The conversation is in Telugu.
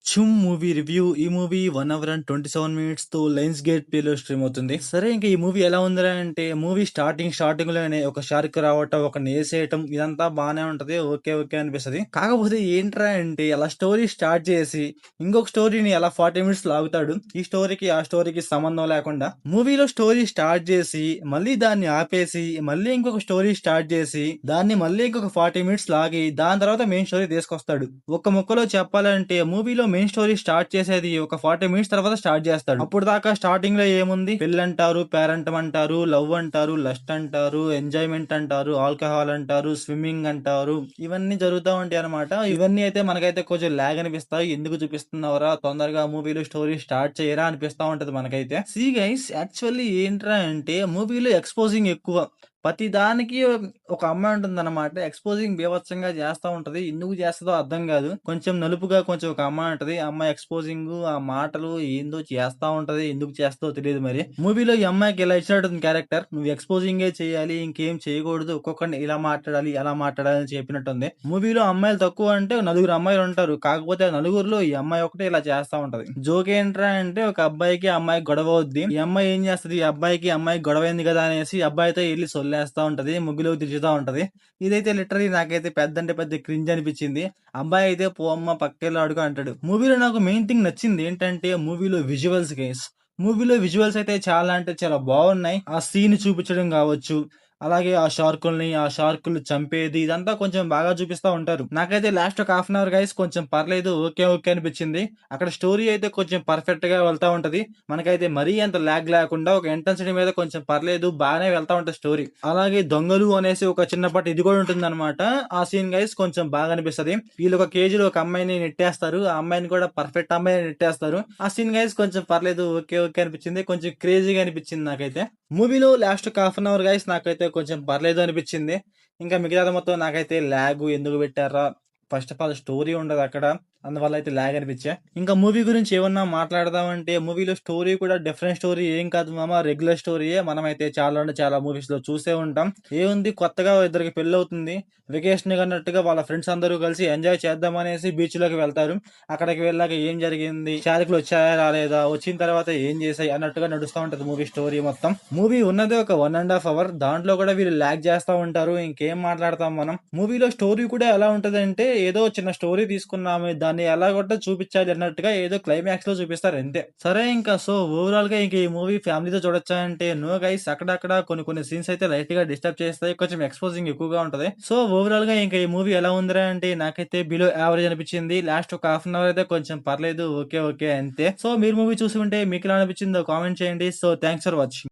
'ఛుమ్' మూవీ రివ్యూ. ఈ మూవీ 1 అవర్ అండ్ 27 మినిట్స్‌తో లయన్స్ గేట్ ప్లేలో స్ట్రీమ్ అవుతుంది. సరే ఇంక ఈ మూవీ ఎలా ఉందిరా అంటే మూవీ స్టార్టింగ్‌లోనే ఒక షార్క్ రావటం, ఒకడిని ఏసేయటం ఇదంతా బానే ఉంటది. ఓకే. ఓకే అనిపిస్తది. కాకపోతే ఏంట్రా అంటే అలా స్టోరీ స్టార్ట్ చేసి ఇంకొక స్టోరీని అలా 40 మినిట్స్ లాగుతాడు. ఈ స్టోరీకి, ఆ స్టోరీకి సంబంధం లేకుండా. మూవీలో స్టోరీ స్టార్ట్ చేసి మళ్ళీ దాన్ని ఆపేసి మళ్ళీ ఇంకొక స్టోరీ స్టార్ట్ చేసి దాన్ని మళ్ళీ ఇంకొక 40 మినిట్స్ లాగి దాని తర్వాత మెయిన్ స్టోరీ తీసుకొస్తాడు. ఒక్క ముక్కలో చెప్పాలంటే మూవీలో మెయిన్ స్టోరీ స్టార్ట్ చేసేది ఒక 40 మినిట్స్ తర్వాత స్టార్ట్ చేస్తాడు. అప్పుడు దాకా స్టార్టింగ్ లో ఏముంది, పెళ్ళంటారు, పేరెంటం అంటారు, లవ్ అంటారు, లస్ట్ అంటారు, ఎంజాయ్మెంట్ అంటారు, ఆల్కహాల్ అంటారు, స్విమ్మింగ్ అంటారు, ఇవన్నీ జరుగుతూ ఉంటాయి అనమాట. ఇవన్నీ అయితే మనకైతే కొంచెం లాగ్ అనిపిస్తాయి. ఎందుకు చూపిస్తున్నావురా, తొందరగా మూవీలో స్టోరీ స్టార్ట్ చేయరా అనిపిస్తా ఉంటది మనకైతే. సీ గైస్, యాక్చువల్లీ ఏంట్రా అంటే మూవీలో ఎక్స్పోజింగ్ ఎక్కువ. ప్రతి దానికి ఒక అమ్మాయి ఉంటుందన్నమాట. ఎక్స్పోజింగ్ బీభత్సంగా చేస్తా ఉంటది. ఎందుకు చేస్తదో అర్థం కాదు. కొంచెం నలుపుగా కొంచెం ఒక అమ్మాయి ఉంటది. ఆ అమ్మాయి ఎక్స్పోజింగ్, ఆ మాటలు ఏందో చేస్తా ఉంటది. ఎందుకు చేస్తదో తెలియదు మరి. మూవీలో ఈ అమ్మాయికి ఇలా ఇచ్చినట్టుంది క్యారెక్టర్. నువ్వు ఎక్స్పోజింగే చేయాలి, ఇంకేం చేయకూడదు. ఒక్కొక్కరిని ఇలా మాట్లాడాలి, అలా మాట్లాడాలి అని చెప్పినట్టుంది. మూవీలో అమ్మాయిలు తక్కువ అంటే నలుగురు అమ్మాయిలు ఉంటారు. కాకపోతే ఆ నలుగురిలో ఈ అమ్మాయి ఒకటే ఇలా చేస్తా ఉంటది. జోక్ ఏంట్రా అంటే ఒక అబ్బాయికి అమ్మాయికి గొడవ అవుద్ది. ఈ అమ్మాయి ఏం చేస్తది, ఈ అబ్బాయికి అమ్మాయికి గొడవ అయింది కదా అనేసి అబ్బాయితో వెళ్ళి సొల్లేస్తా ఉంటది. ముగ్గులోకి దించుతా ఉంటది. ఇదైతే లిటరల్లీ నాకైతే పెద్ద క్రింజ్ అనిపించింది. అబ్బాయి అయితే పో అమ్మ పక్కెళ్ళి ఆడుకో అంటాడు. మూవీలో నాకు మెయిన్ థింగ్ నచ్చింది ఏంటంటే మూవీలో విజువల్స్ గైస్. మూవీలో విజువల్స్ అయితే చాలా అంటే చాలా బాగున్నాయి. ఆ సీన్ చూపించడం కావచ్చు, అలాగే ఆ షార్కులు చంపేది ఇదంతా కొంచెం బాగా చూపిస్తా ఉంటారు. నాకైతే లాస్ట్ ఒక హాఫ్ అన్ అవర్ గైస్ కొంచెం పర్లేదు, ఓకే ఓకే అనిపించింది. అక్కడ స్టోరీ అయితే కొంచెం పర్ఫెక్ట్ గా వెళ్తా ఉంటది. మనకైతే మరీ అంత లాగ్ లేకుండా ఒక ఇంటెన్సిటీ మీద కొంచెం పర్లేదు బాగానే వెళ్తా ఉంటది స్టోరీ. అలాగే దొంగలు అనేసి ఒక చిన్నపాటి ఇది కూడా ఉంటుంది అనమాట. ఆ సీన్ గైస్ కొంచెం బాగా అనిపిస్తది. వీళ్ళు ఒక కేజీలో ఒక అమ్మాయిని నెట్టేస్తారు. ఆ అమ్మాయిని కూడా పర్ఫెక్ట్ అమ్మాయిని నెట్టేస్తారు. ఆ సీన్ గైస్ కొంచెం పర్లేదు, ఓకే ఓకే అనిపించింది. కొంచెం క్రేజీగా అనిపించింది నాకైతే. మూవీలో లాస్ట్ ఒక హాఫ్ అన్ అవర్ గైస్ నాకైతే కొంచెం పర్లేదు అనిపించింది. ఇంకా మిగతాది మొత్తం నాకైతే లాగ్ ఎందుకు పెట్టారా, ఫస్ట్ ఆఫ్ ఆల్ స్టోరీ ఉండదు అక్కడ, అందువల్ల అయితే లాగ్ అనిపించా. ఇంకా మూవీ గురించి ఏమన్నా మాట్లాడదామంటే మూవీలో స్టోరీ కూడా డిఫరెంట్ స్టోరీ ఏం కాదు మామ, రెగ్యులర్ స్టోరీయే. మనమైతే చాలా అంటే చాలా మూవీస్ లో చూసే ఉంటాం. ఏముంది, కొత్తగా ఇద్దరికి పెళ్లి అవుతుంది, వెకేషన్ అన్నట్టుగా వాళ్ళ ఫ్రెండ్స్ అందరూ కలిసి ఎంజాయ్ చేద్దామనేసి బీచ్ లోకి వెళ్తారు. అక్కడికి వెళ్ళాక ఏం జరిగింది, షారికులు వచ్చాయా రాలేదా, వచ్చిన తర్వాత ఏం చేసాయి అన్నట్టుగా నడుస్తూ ఉంటది మూవీ స్టోరీ మొత్తం. మూవీ ఉన్నదే ఒక 1.5 అవర్, దాంట్లో కూడా వీళ్ళు లాగ్ చేస్తా ఉంటారు. ఇంకేం మాట్లాడతాం మనం. మూవీలో స్టోరీ కూడా ఎలా ఉంటదంటే ఏదో చిన్న స్టోరీ తీసుకున్నాము, దాన్ని ఎలా కూడా చూపించాలి అన్నట్టుగా ఏదో క్లైమాక్స్ లో చూపిస్తారు అంతే. సరే ఇంకా సో ఓవరాల్ గా ఇంక ఈ మూవీ ఫ్యామిలీతో చూడొచ్చా అంటే నో గైస్. అక్కడక్కడ కొన్ని సీన్స్ అయితే లైట్ గా డిస్టర్బ్ చేస్తాయి, కొంచెం ఎక్స్పోజింగ్ ఎక్కువగా ఉంటది. సో ఓవరాల్ గా ఇంకా ఈ మూవీ ఎలా ఉందిరా అంటే నాకైతే బిలో యావరేజ్ అనిపించింది. లాస్ట్ ఒక హాఫ్ అన్ అవర్ అయితే కొంచెం పర్లేదు, ఓకే ఓకే అంతే. సో మీరు మూవీ చూసి ఉంటే మీకు ఎలా అనిపించిందో కామెంట్ చేయండి. So thanks for watching.